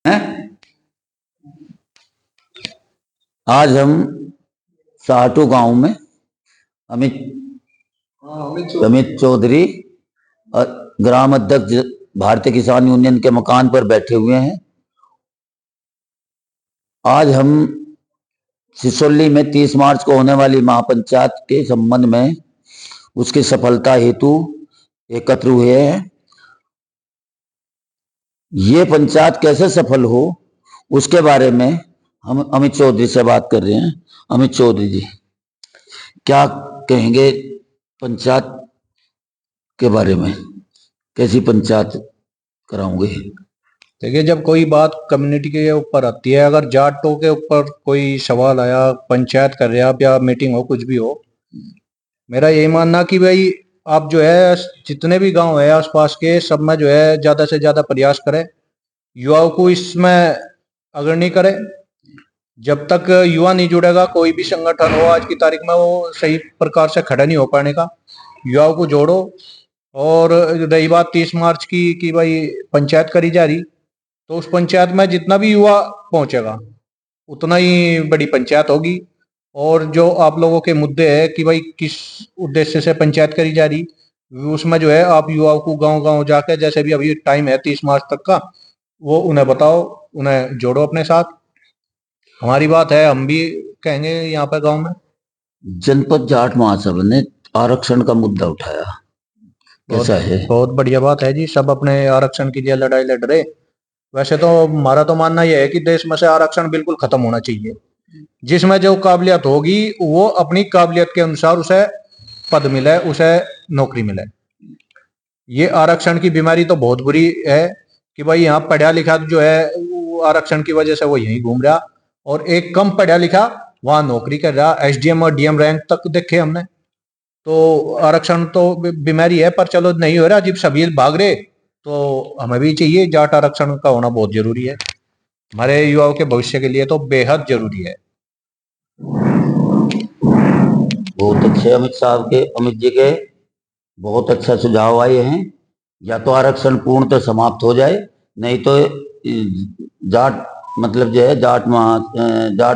हैं। आज हम साटू गांव में अमित चौधरी ग्राम अध्यक्ष भारतीय किसान यूनियन के मकान पर बैठे हुए हैं। आज हम सिसोली में 30 मार्च को होने वाली महापंचायत के संबंध में उसकी सफलता हेतु एकत्र हुए हैं। ये पंचायत कैसे सफल हो उसके बारे में हम अमित चौधरी से बात कर रहे हैं। अमित चौधरी जी, क्या कहेंगे पंचायत के बारे में? कैसी पंचायत कराओगे? देखिए, जब कोई बात कम्युनिटी के ऊपर आती है, अगर जाटों के ऊपर कोई सवाल आया, पंचायत कर रहे हैं आप या मीटिंग हो, कुछ भी हो, मेरा यही मानना कि भाई आप जो है जितने भी गांव है आसपास के, सब में जो है ज्यादा से ज्यादा प्रयास करें, युवाओं को इसमें अग्रणी करें। जब तक युवा नहीं जुड़ेगा, कोई भी संगठन हो आज की तारीख में वो सही प्रकार से खड़ा नहीं हो पाने का। युवाओं को जोड़ो। और रही बात 30 मार्च की कि भाई पंचायत करी जा रही, तो उस पंचायत में जितना भी युवा पहुंचेगा उतना ही बड़ी पंचायत होगी। और जो आप लोगों के मुद्दे है कि भाई किस उद्देश्य से पंचायत करी जा रही, उसमें जो है आप युवाओं को गांव गांव जाकर, जैसे भी अभी टाइम है 30 मार्च तक का, वो उन्हें बताओ, उन्हें जोड़ो अपने साथ। हमारी बात है, हम भी कहेंगे यहाँ पर गांव में। जनपद जाट महासभा ने आरक्षण का मुद्दा उठाया, कैसा है? बहुत बढ़िया बात है जी, सब अपने आरक्षण के लिए लड़ाई लड़ रहे। वैसे तो हमारा तो मानना यह है कि देश में से आरक्षण बिल्कुल खत्म होना चाहिए। जिसमें जो काबिलियत होगी वो अपनी काबिलियत के अनुसार उसे पद मिले, उसे नौकरी मिले। ये आरक्षण की बीमारी तो बहुत बुरी है कि भाई यहाँ पढ़ा लिखा जो है वो आरक्षण की वजह से वो यहीं घूम रहा, और एक कम पढ़ा लिखा वहां नौकरी कर रहा। एसडीएम और डीएम रैंक तक देखे हमने। तो आरक्षण तो बीमारी है, पर चलो नहीं हो रहा, जब सभी भाग रहे तो हमें भी चाहिए। जाट आरक्षण का होना बहुत जरूरी है, हमारे युवाओं के भविष्य के लिए तो बेहद जरूरी है। बहुत अच्छे अमित जी के बहुत अच्छा सुझाव आए हैं। या तो आरक्षण पूर्णतः समाप्त हो जाए, नहीं तो जाट मतलब जो है जाट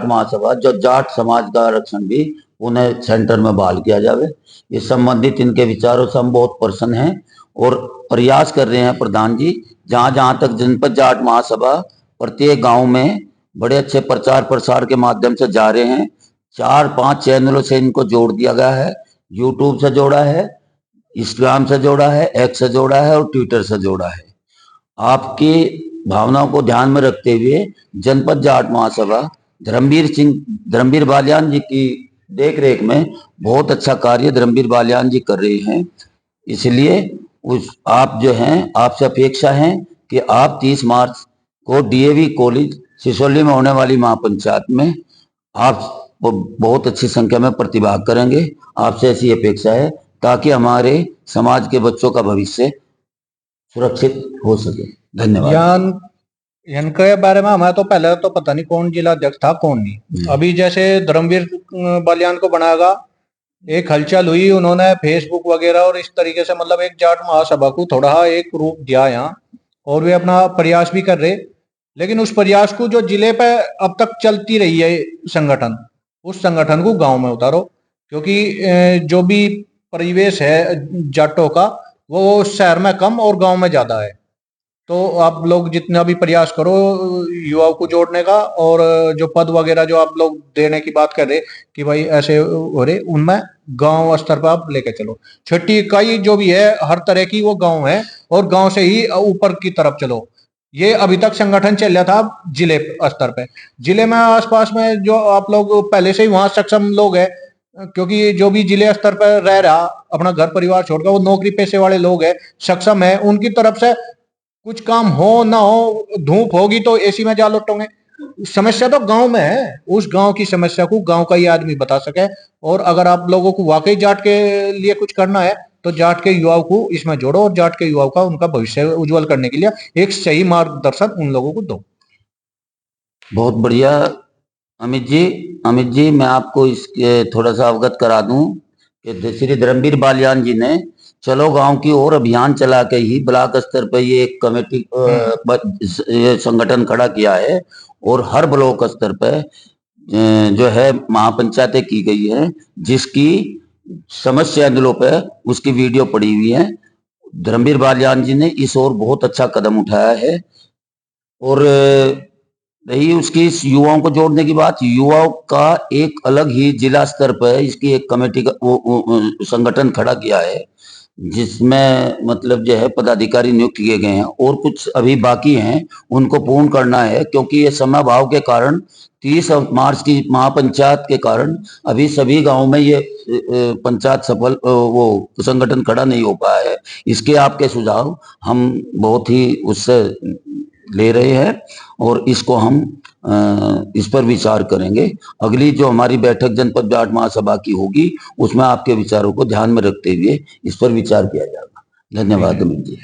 महासभा जो जाट समाज का आरक्षण भी उन्हें सेंटर में बहाल किया जाए। इस संबंधित इनके विचारों से हम बहुत प्रसन्न हैं और प्रयास कर रहे हैं प्रधान जी। जहां जहां तक जनपद जाट महासभा प्रत्येक गांव में बड़े अच्छे प्रचार प्रसार के माध्यम से जा रहे हैं। 4-5 चैनलों से इनको जोड़ दिया गया है। यूट्यूब से जोड़ा है, इंस्टाग्राम से जोड़ा है, एक्स से जोड़ा है और ट्विटर से जोड़ा है। आपकी भावनाओं को ध्यान में रखते हुए जनपद जाट महासभा धर्मवीर बालियान जी की देख रेख में बहुत अच्छा कार्य धर्मवीर बालियान जी कर रहे हैं। इसलिए आप जो हैं, आपसे अपेक्षा है कि आप 30 मार्च को डीएवी कॉलेज सिसोली में होने वाली महापंचायत में आप बहुत अच्छी संख्या में प्रतिभाग करेंगे। आपसे ऐसी अपेक्षा है ताकि हमारे समाज के बच्चों का भविष्य सुरक्षित हो सके। धन्यवाद। इनके बारे में हमें तो पहले तो पता नहीं कौन जिला अध्यक्ष था कौन नहीं। अभी जैसे धर्मवीर बालियान को बनाएगा, एक हलचल हुई, उन्होंने फेसबुक वगैरह और इस तरीके से मतलब एक जाट महासभा को थोड़ा एक रूप दिया यहाँ, और वे अपना प्रयास भी कर रहे। लेकिन उस प्रयास को जो जिले पे अब तक चलती रही है संगठन, उस संगठन को गांव में उतारो। क्योंकि जो भी परिवेश है जाटों का, वो शहर में कम और गांव में ज्यादा है। तो आप लोग जितना भी प्रयास करो युवाओं को जोड़ने का, और जो पद वगैरह जो आप लोग देने की बात कर रहे कि भाई ऐसे हो रहे, उनमें गांव स्तर पर आप लेके चलो। छठी इकाई जो भी है हर तरह की वो गांव है, और गांव से ही ऊपर की तरफ चलो। ये अभी तक संगठन चल रहा था जिले स्तर पे। जिले में आसपास में जो आप लोग पहले से ही वहां सक्षम लोग हैं, क्योंकि जो भी जिले स्तर पर रह रहा अपना घर परिवार छोड़कर, वो नौकरी पेशे वाले लोग हैं, सक्षम है, उनकी तरफ से कुछ काम हो ना हो, धूप होगी तो एसी में जा लौटोगे। समस्या तो गांव में है, उस गांव की समस्या को गांव का ही आदमी बता सके। और अगर आप लोगों को वाकई जाट के लिए कुछ करना है तो जाट के युवाओं को इसमें जोड़ो, और जाट के युवाओं का उनका भविष्य उज्जवल करने के लिए एक सही मार्गदर्शन उन लोगों को दो। बहुत बढ़िया अमित जी, मैं आपको इसके थोड़ा सा अवगत करा दूं कि श्री धर्मवीर बालियान जी ने चलो गांव की ओर अभियान चला के ही ब्लॉक स्तर पे ये एक कमेटी ये संगठन खड़ा किया है, और हर ब्लॉक स्तर पे जो है महापंचायतें की गई है, जिसकी समस्त चैनलों पे उसकी वीडियो पड़ी हुई है। धर्मवीर बालियान जी ने इस ओर बहुत अच्छा कदम उठाया है। और रही उसकी इस युवाओं को जोड़ने की बात, युवाओं का एक अलग ही जिला स्तर पर इसकी एक कमेटी का संगठन खड़ा किया है, जिसमें मतलब जो है पदाधिकारी नियुक्त किए गए हैं, और कुछ अभी बाकी हैं, उनको पूर्ण करना है, क्योंकि ये समय अभाव के कारण 30 मार्च की महापंचायत के कारण अभी सभी गांवों में ये पंचायत सफल वो संगठन खड़ा नहीं हो पाया है। इसके आपके सुझाव हम बहुत ही उससे ले रहे हैं, और इसको हम इस पर विचार करेंगे। अगली जो हमारी बैठक जनपद जाट महासभा की होगी, उसमें आपके विचारों को ध्यान में रखते हुए इस पर विचार किया जाएगा। धन्यवाद अमित जी।